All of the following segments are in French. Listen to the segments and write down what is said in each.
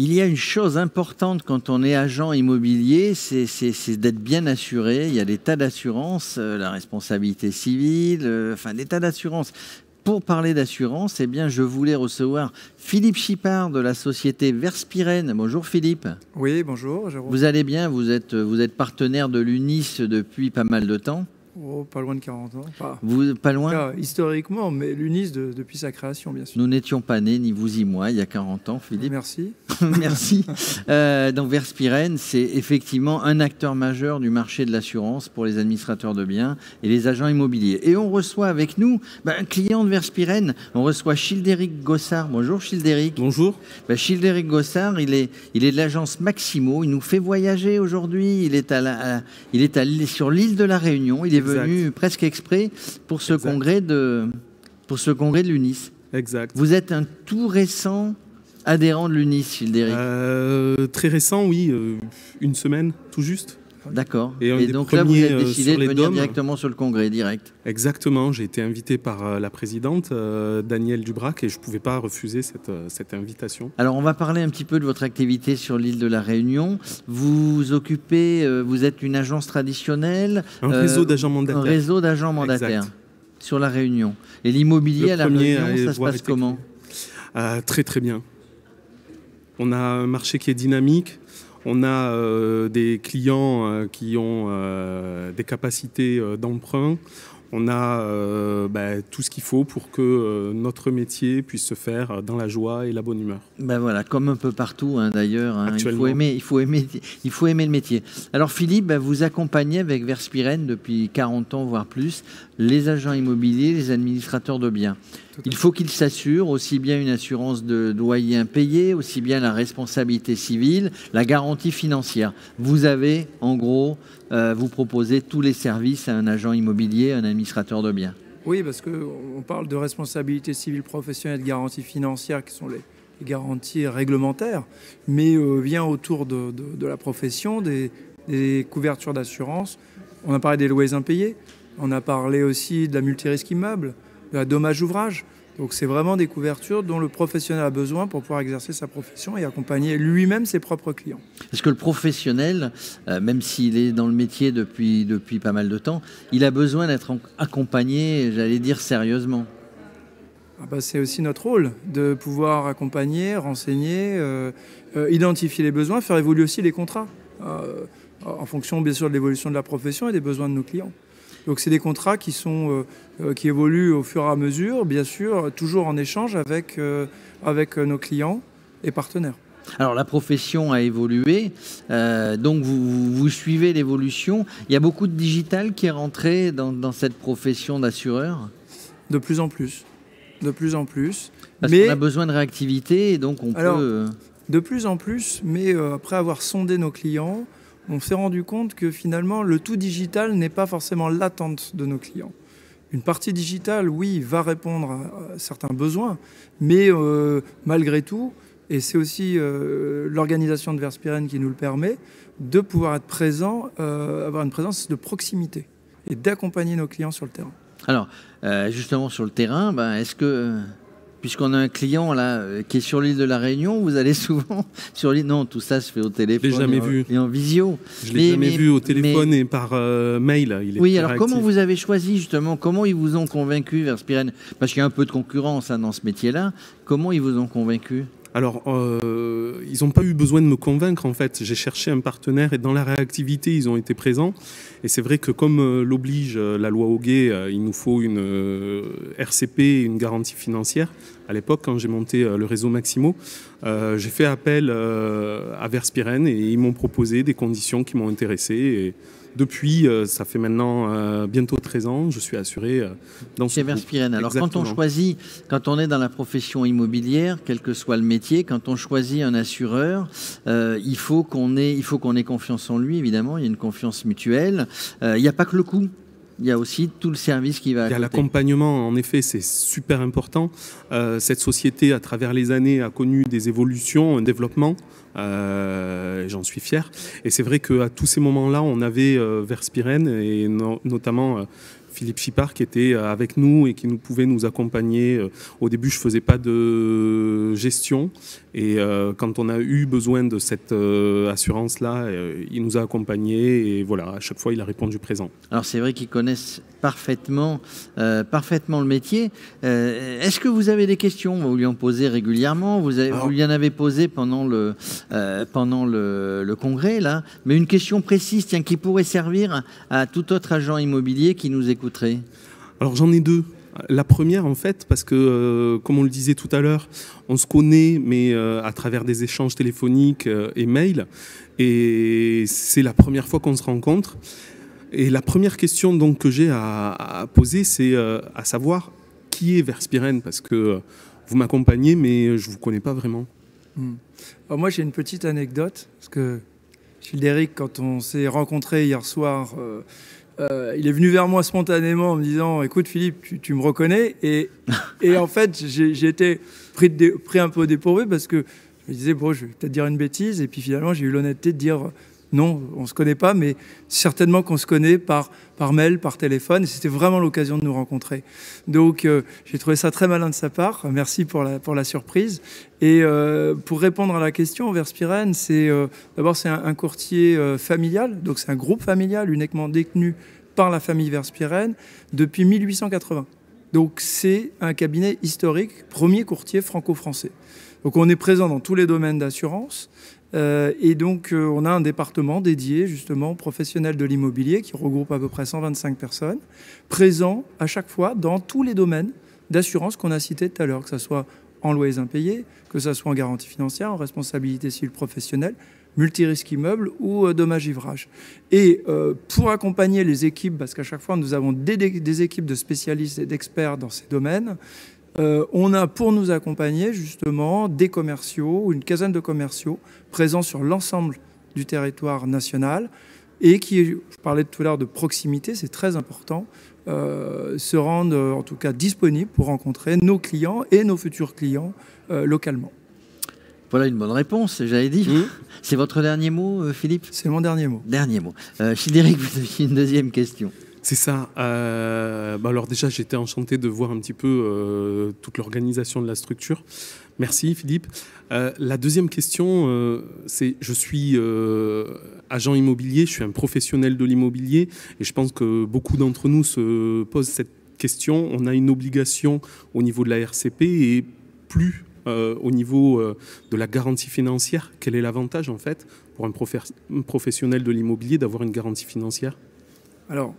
Il y a une chose importante quand on est agent immobilier, c'est d'être bien assuré. Il y a des tas d'assurances, la responsabilité civile, enfin des tas d'assurances. Pour parler d'assurance, eh bien, je voulais recevoir Philippe Chipard de la société Verspiren. Bonjour Philippe. Oui, bonjour. Vous allez bien, vous êtes partenaire de l'UNIS depuis pas mal de temps. Oh, pas loin de 40 ans. Pas loin Cas, historiquement, mais l'UNIS depuis sa création, bien sûr. Nous n'étions pas nés, ni vous ni moi, il y a 40 ans, Philippe. Merci. Merci. Donc Verspiren, c'est effectivement un acteur majeur du marché de l'assurance pour les administrateurs de biens et les agents immobiliers. Et on reçoit avec nous un client de Verspiren, on reçoit Childéric Gossard. Bonjour Childéric. Bonjour. Childéric Gossard, il est de l'agence Maximo, il nous fait voyager aujourd'hui, il est sur l'île de la Réunion, il est venu presque exprès pour ce congrès de l'UNIS. Exact. Vous êtes un tout récent adhérent de l'UNIS, Childéric. Très récent, oui. Une semaine, tout juste. D'accord. Et donc là, vous avez décidé de venir directement sur le congrès, direct. Exactement. J'ai été invité par la présidente, Danielle Dubrac, et je ne pouvais pas refuser cette invitation. Alors, on va parler un petit peu de votre activité sur l'île de la Réunion. Vous êtes une agence traditionnelle. Un réseau d'agents mandataires. Un réseau d'agents mandataires sur la Réunion. Et l'immobilier à la Réunion, ça se passe comment ? Très, très bien. On a un marché qui est dynamique. On a des clients qui ont des capacités d'emprunt. On a tout ce qu'il faut pour que notre métier puisse se faire dans la joie et la bonne humeur. Voilà, comme un peu partout d'ailleurs. Il faut aimer le métier. Alors Philippe, vous accompagnez avec Verspiren depuis 40 ans, voire plus, les agents immobiliers, les administrateurs de biens. Il faut qu'ils s'assurent aussi bien une assurance de loyer impayé, aussi bien la responsabilité civile, la garantie financière. Vous avez, en gros, vous proposez tous les services à un agent immobilier, un administrateur de biens. Oui, parce qu'on parle de responsabilité civile professionnelle et de garantie financière qui sont les garanties réglementaires, mais vient autour de la profession des couvertures d'assurance. On a parlé des loyers impayés, on a parlé aussi de la multirisque immeuble, de la dommage ouvrage. Donc c'est vraiment des couvertures dont le professionnel a besoin pour pouvoir exercer sa profession et accompagner lui-même ses propres clients. Est-ce que le professionnel, même s'il est dans le métier depuis pas mal de temps, il a besoin d'être accompagné, j'allais dire sérieusement ? C'est aussi notre rôle de pouvoir accompagner, renseigner, identifier les besoins, faire évoluer aussi les contrats en fonction bien sûr de l'évolution de la profession et des besoins de nos clients. Donc c'est des contrats qui évoluent au fur et à mesure, bien sûr, toujours en échange avec nos clients et partenaires. Alors la profession a évolué, donc vous suivez l'évolution. Il y a beaucoup de digital qui est rentré dans cette profession d'assureur ? De plus en plus. De plus en plus. Parce qu'on a besoin de réactivité et donc on peut... De plus en plus, mais après avoir sondé nos clients, on s'est rendu compte que finalement, le tout digital n'est pas forcément l'attente de nos clients. Une partie digitale, oui, va répondre à certains besoins, mais malgré tout, et c'est aussi l'organisation de Verspiren qui nous le permet, de pouvoir être présent, avoir une présence de proximité et d'accompagner nos clients sur le terrain. Alors, justement sur le terrain, est-ce que... Puisqu'on a un client là qui est sur l'île de la Réunion, vous allez souvent sur l'île. Non, tout ça se fait au téléphone et en visio. Je l'ai jamais vu au téléphone et par mail. Il est oui, alors réactif. Comment vous avez choisi justement ? Comment ils vous ont convaincu, Verspiren ? Parce qu'il y a un peu de concurrence dans ce métier-là. Comment ils vous ont convaincu ? Alors, ils n'ont pas eu besoin de me convaincre, en fait. J'ai cherché un partenaire et dans la réactivité, ils ont été présents. Et c'est vrai que comme l'oblige la loi Hoguet, il nous faut une RCP et une garantie financière. À l'époque, quand j'ai monté le réseau Maximo, j'ai fait appel à Verspiren et ils m'ont proposé des conditions qui m'ont intéressé. Et depuis, ça fait maintenant bientôt 13 ans, je suis assuré dans ce groupe. Verspiren. Alors quand on est dans la profession immobilière, quel que soit le métier, quand on choisit un assureur, il faut qu'on ait confiance en lui, évidemment, il y a une confiance mutuelle. Il n'y a pas que le coût. Il y a aussi tout le service qui va à côté. Il y a l'accompagnement, en effet, c'est super important. Cette société, à travers les années, a connu des évolutions, un développement. J'en suis fier. Et c'est vrai qu'à tous ces moments-là, on avait Verspiren et notamment Philippe Chipard qui était avec nous et qui pouvait nous accompagner. Au début, je ne faisais pas de gestion et quand on a eu besoin de cette assurance-là, il nous a accompagnés et voilà, à chaque fois, il a répondu présent. Alors c'est vrai qu'ils connaissent parfaitement le métier. Est-ce que vous avez des questions? Vous lui en posez régulièrement, vous lui en avez posé pendant le congrès, là. Mais une question précise, tiens, qui pourrait servir à tout autre agent immobilier qui nous écouterait. Alors j'en ai deux. La première, en fait, parce que, comme on le disait tout à l'heure, on se connaît, mais à travers des échanges téléphoniques et mails. Et c'est la première fois qu'on se rencontre. Et la première question donc, que j'ai à poser, c'est à savoir qui est Verspiren, parce que vous m'accompagnez, mais je ne vous connais pas vraiment. Alors moi, j'ai une petite anecdote, parce que Childéric, quand on s'est rencontrés hier soir, il est venu vers moi spontanément en me disant « Écoute Philippe, tu me reconnais ?» Et en fait, j'ai été pris un peu au dépourvu, parce que je me disais « Bon, je vais peut-être dire une bêtise », et puis finalement, j'ai eu l'honnêteté de dire « Non, on ne se connaît pas, mais certainement qu'on se connaît par mail, par téléphone. » Et c'était vraiment l'occasion de nous rencontrer. Donc, j'ai trouvé ça très malin de sa part. Merci pour la surprise. Et pour répondre à la question, Verspiren, d'abord, c'est un courtier familial. Donc, c'est un groupe familial uniquement détenu par la famille Verspiren depuis 1880. Donc, c'est un cabinet historique, premier courtier franco-français. Donc, on est présent dans tous les domaines d'assurance. Et donc, on a un département dédié justement aux professionnels de l'immobilier qui regroupe à peu près 125 personnes, présents à chaque fois dans tous les domaines d'assurance qu'on a cités tout à l'heure, que ce soit en loyers impayés, que ce soit en garantie financière, en responsabilité civile professionnelle, multirisque immeuble ou dommage-ivrage. Et pour accompagner les équipes, parce qu'à chaque fois nous avons des équipes de spécialistes et d'experts dans ces domaines, on a pour nous accompagner justement des commerciaux, une quinzaine de commerciaux présents sur l'ensemble du territoire national et qui, je parlais tout à l'heure de proximité, c'est très important, se rendent en tout cas disponibles pour rencontrer nos clients et nos futurs clients localement. Voilà une bonne réponse, j'avais dit. C'est votre dernier mot, Philippe? C'est mon dernier mot. Dernier mot. Childéric, vous aviez une deuxième question. C'est ça. Alors déjà, j'étais enchanté de voir un petit peu toute l'organisation de la structure. Merci Philippe. La deuxième question, c'est je suis agent immobilier, je suis un professionnel de l'immobilier et je pense que beaucoup d'entre nous se posent cette question. On a une obligation au niveau de la RCP et plus au niveau de la garantie financière. Quel est l'avantage en fait pour un professionnel de l'immobilier d'avoir une garantie financière? Alors,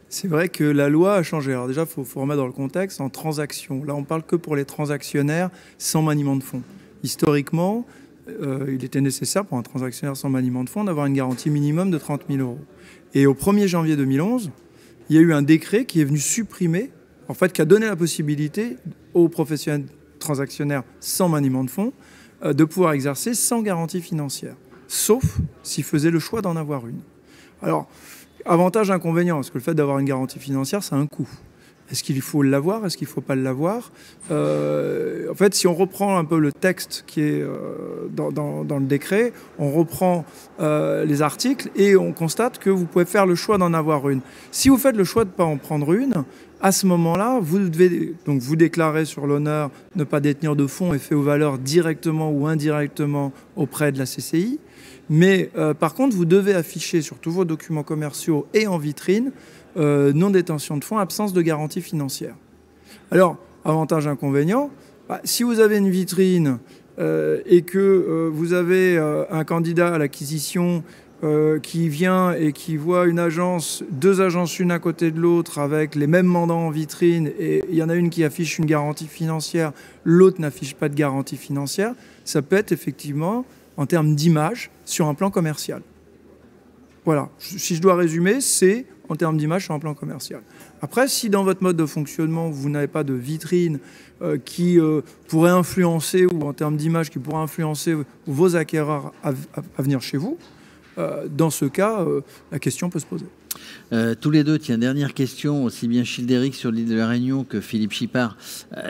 c'est vrai que la loi a changé. Alors déjà, il faut remettre dans le contexte en transaction. Là, on parle que pour les transactionnaires sans maniement de fonds. Historiquement, il était nécessaire pour un transactionnaire sans maniement de fonds d'avoir une garantie minimum de 30 000 €. Et au 1er janvier 2011, il y a eu un décret qui est venu supprimer, en fait, qui a donné la possibilité aux professionnels transactionnaires sans maniement de fonds de pouvoir exercer sans garantie financière, sauf s'ils faisaient le choix d'en avoir une. Alors, avantage, inconvénient, parce que le fait d'avoir une garantie financière, ça a un coût. Est-ce qu'il faut l'avoir? Est-ce qu'il ne faut pas l'avoir? En fait, si on reprend un peu le texte qui est dans le décret, on reprend les articles et on constate que vous pouvez faire le choix d'en avoir une. Si vous faites le choix de ne pas en prendre une, à ce moment-là, vous devez donc vous déclarer sur l'honneur ne pas détenir de fonds et faits aux valeurs directement ou indirectement auprès de la CCI. Mais par contre, vous devez afficher sur tous vos documents commerciaux et en vitrine non-détention de fonds, absence de garantie financière. Alors, avantage, inconvénient, si vous avez une vitrine et que vous avez un candidat à l'acquisition qui vient et qui voit deux agences une à côté de l'autre avec les mêmes mandants en vitrine et il y en a une qui affiche une garantie financière, l'autre n'affiche pas de garantie financière, ça peut être effectivement en termes d'image sur un plan commercial. Voilà, si je dois résumer, c'est en termes d'image sur un plan commercial. Après, si dans votre mode de fonctionnement, vous n'avez pas de vitrine qui pourrait influencer, ou en termes d'image qui pourrait influencer vos acquéreurs à venir chez vous, dans ce cas, la question peut se poser. Tous les deux, tiens, dernière question, aussi bien Childéric sur l'île de la Réunion que Philippe Chipard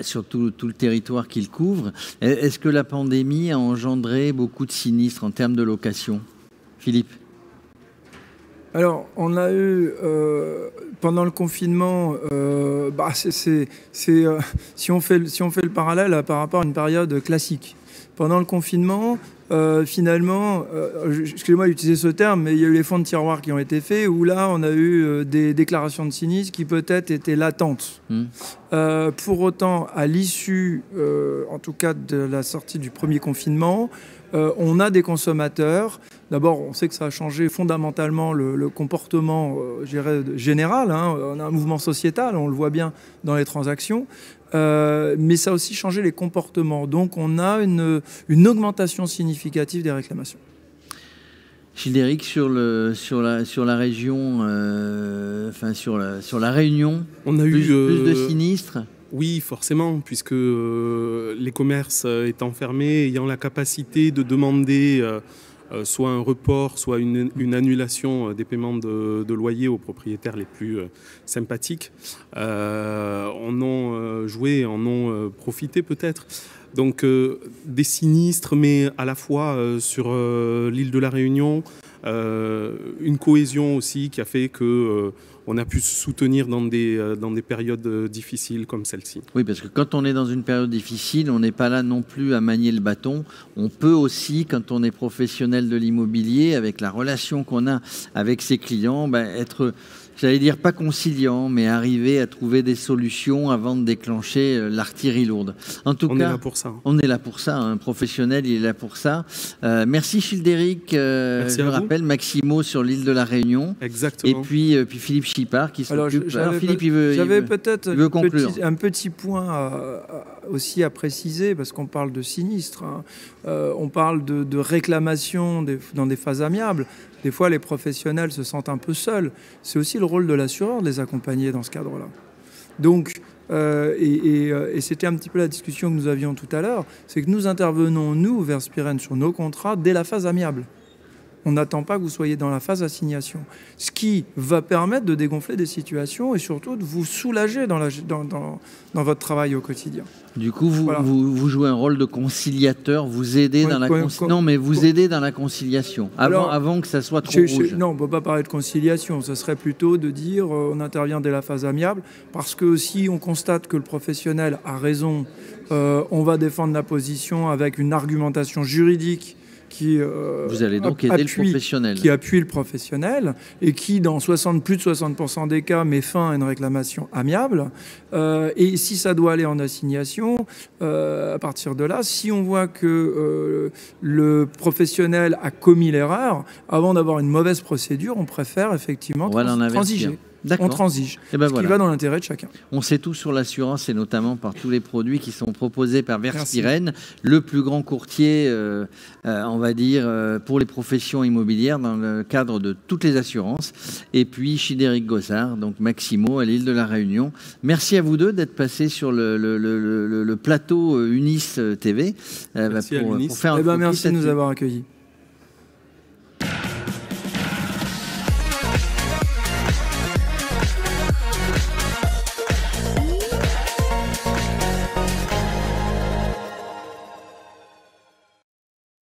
sur tout le territoire qu'il couvre. Est-ce que la pandémie a engendré beaucoup de sinistres en termes de location? Philippe? Alors, on a eu, pendant le confinement, si on fait le parallèle par rapport à une période classique. Pendant le confinement, finalement, excusez-moi d'utiliser ce terme, mais il y a eu les fonds de tiroir qui ont été faits, où là, on a eu des déclarations de sinistres qui peut-être étaient latentes. Pour autant, à l'issue, en tout cas de la sortie du premier confinement, on a des consommateurs. D'abord, on sait que ça a changé fondamentalement le comportement général. On a un mouvement sociétal, on le voit bien dans les transactions. Mais ça a aussi changé les comportements. Donc, on a une augmentation significative des réclamations. Childéric, sur la région, sur la Réunion, on a plus de sinistres. Oui, forcément, puisque les commerces étant fermés, ayant la capacité de demander soit un report, soit une annulation des paiements de loyer aux propriétaires les plus sympathiques, en ont joué, en ont profité peut-être. Donc des sinistres, mais à la fois sur l'île de la Réunion, une cohésion aussi qui a fait que on a pu se soutenir dans des périodes difficiles comme celle-ci. Oui, parce que quand on est dans une période difficile, on n'est pas là non plus à manier le bâton. On peut aussi, quand on est professionnel de l'immobilier, avec la relation qu'on a avec ses clients, être, j'allais dire pas conciliant, mais arriver à trouver des solutions avant de déclencher l'artillerie lourde. En tout cas, on est là pour ça. On est là pour ça. Un professionnel, il est là pour ça. Merci Childéric. Je le rappelle, Maximo sur l'île de la Réunion. Exactement. Et puis Philippe Chipard qui s'occupe. Alors Philippe, j'avais peut-être un petit point aussi à préciser, parce qu'on parle de sinistre. On parle de réclamation dans des phases amiables. Des fois, les professionnels se sentent un peu seuls. C'est aussi le rôle de l'assureur de les accompagner dans ce cadre-là. Donc, et c'était un petit peu la discussion que nous avions tout à l'heure, c'est que nous intervenons, nous, Verspiren, sur nos contrats dès la phase amiable. On n'attend pas que vous soyez dans la phase d'assignation. Ce qui va permettre de dégonfler des situations et surtout de vous soulager dans votre travail au quotidien. Du coup, vous jouez un rôle de conciliateur, vous aidez dans la aidez dans la conciliation, avant que ça soit trop rouge. Non, on ne peut pas parler de conciliation, ce serait plutôt de dire on intervient dès la phase amiable, parce que si on constate que le professionnel a raison, on va défendre la position avec une argumentation juridique vous allez donc aider le professionnel. Qui appuie le professionnel et qui, dans plus de 60% des cas, met fin à une réclamation amiable. Et si ça doit aller en assignation, à partir de là, si on voit que le professionnel a commis l'erreur, avant d'avoir une mauvaise procédure, on préfère effectivement transiger. On transige, ce qui va dans l'intérêt de chacun. On sait tout sur l'assurance et notamment par tous les produits qui sont proposés par Verspiren, le plus grand courtier, on va dire, pour les professions immobilières dans le cadre de toutes les assurances. Et puis Childéric Gossard, donc Maximo à l'île de la Réunion. Merci à vous deux d'être passés sur le plateau Unis TV merci pour faire un merci de nous avoir accueillis.